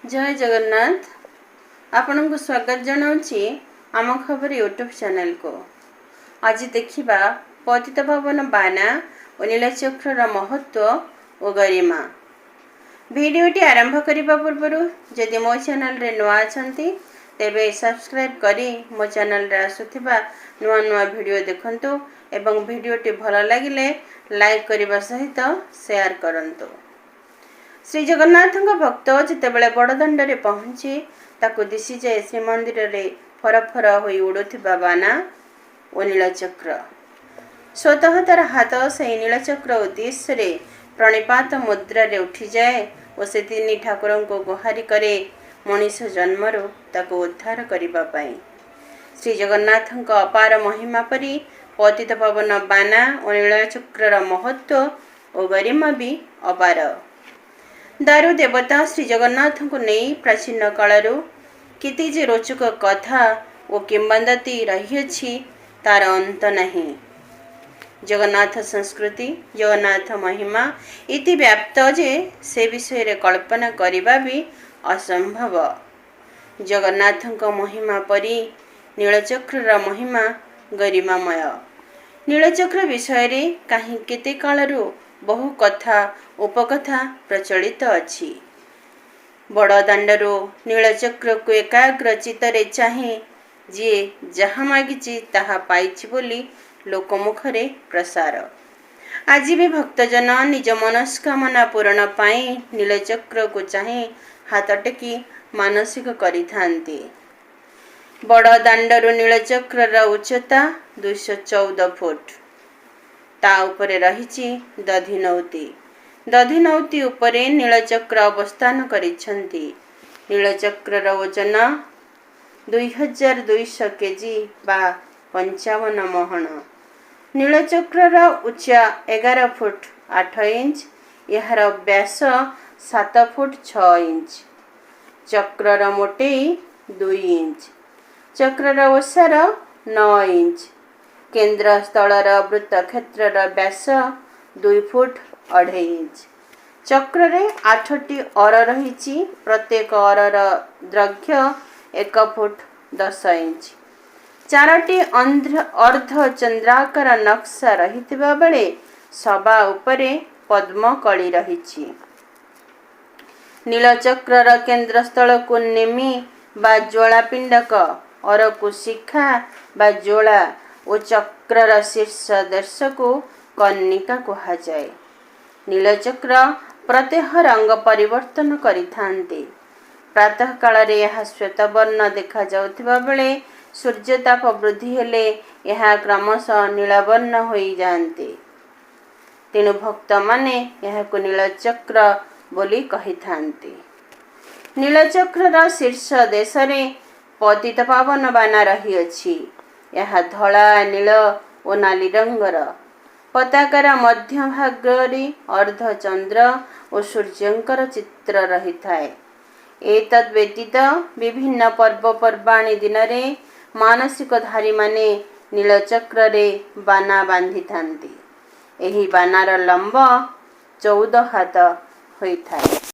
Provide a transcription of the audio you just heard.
जय जगन्नाथ। आपण को स्वागत जनाऊँची आम खबर यूट्यूब चैनल को। आज देखिबा पतित पावन बाना और नीलचक्र महत्व और गरिमा। भिडियोटी आरंभ करने पूर्व जदि मो चैनल रे नुआ अछंती तेबे सब्सक्राइब करी मो चैनल रे आसुथिबा नुआ नुआ वीडियो देखंतु एवं भिडियोटी भल लागिले लाइक करने सहित शेयर करंतु। श्री जगन्नाथ भक्त जितेबले बड़दाण्ड रे पहुँची ताकू दिशी जाए श्रीमंदिर रे फरफर हो उड़ुथिबा बाना और नीलचक्र। स्वतः तार हाथ से नीलचक्र उद्देश्य रे प्रणिपात मुद्रा रे उठी जाए और से तीन ठाकुर को गुहारी करे मनीष जन्मरू ताकू उद्धार करिबा पाई। श्री जगन्नाथ अपार महिमा परी पतित पावन बाना और नीलचक्र महत्व और गरिमा भी अपार। दारु देवता श्री जगन्नाथ को नहीं प्राचीन कालरू किति जे रोचक कथा और किंवदंती रही तार अंत नहीं। जगन्नाथ संस्कृति जगन्नाथ महिमा इति व्याप्त जे से विषय रे कल्पना करिबा भी असंभव। जगन्नाथ महिमा परी नीलचक्र महिमा गरिमामय। नीलचक्र विषय रे कहीं केते कालरू बहु कथा उपकथा प्रचलित अछि। बड़दाण्डरू नीलचक्र को एकाग्र चित्तरे चाहे जी जहाँ मागिची ताहा पाइछि बोली लोकमुखरे प्रसार। आज भी भक्तजन निज मनस्कामना पूरण पाई नीलचक्र को चाहे हाथ टेकी मानसिक करिथांती। बड़दाण्डरू नीलचक्र उच्चता 214 फुट। ता उपरे रहिछि दधिनौती। दधिनौती उपरे नीलचक्र अवस्थान करिछंती। नीलचक्र ओजन 2200 केजी बा 55 महण। नीलचक्र उच्चा 11 फुट 8 इंच। यार व्यास 7 फुट 6 इंच। चक्र मोटेई 2 इंच। चक्र ओसार 9 इंच। केन्द्र स्थलर वृत्त क्षेत्रर व्यास 2 फुट 2.5 इंच। चक्र रे 8टी अर रही। प्रत्येक अरर दैर्घ्य 1 फुट 10 इंच। 4टी अर्ध चंद्राकार नक्शा रही बेले सभा उपरे पद्म कली रही। नीलचक्र केन्द्र स्थल को नेमी बा ज्वालापिंडक, अर को शिखा बा ज्वाला और चक्र शीर्ष देश को कर्णिका कहा जाए। नीलचक्र प्रत्यह रंग परिवर्तन करिथांती। प्रातः काल रे यह श्वेत वर्ण देखा जाउथिबा बेले सूर्यताप वृद्धि हेले यह क्रमशः नीलवर्ण होई जांती। तेणु भक्त माने यह को नीलचक्र बोली कहिथांती। नीलचक्र शीर्ष देश रे पतित पावन बाना रही अछि। यह धला नील और नाली रंगर। पताकार मध्य भागरे अर्धचंद्र और सूर्यंकर चित्र रही थाए। एतद् व्यतीत विभिन्न पर्वपर्वाणी दिन रे मानसिक धारी माने नीलचक्र रे बाना बांधि थांती। एही बानार लंब 14 हाथ होई थाए।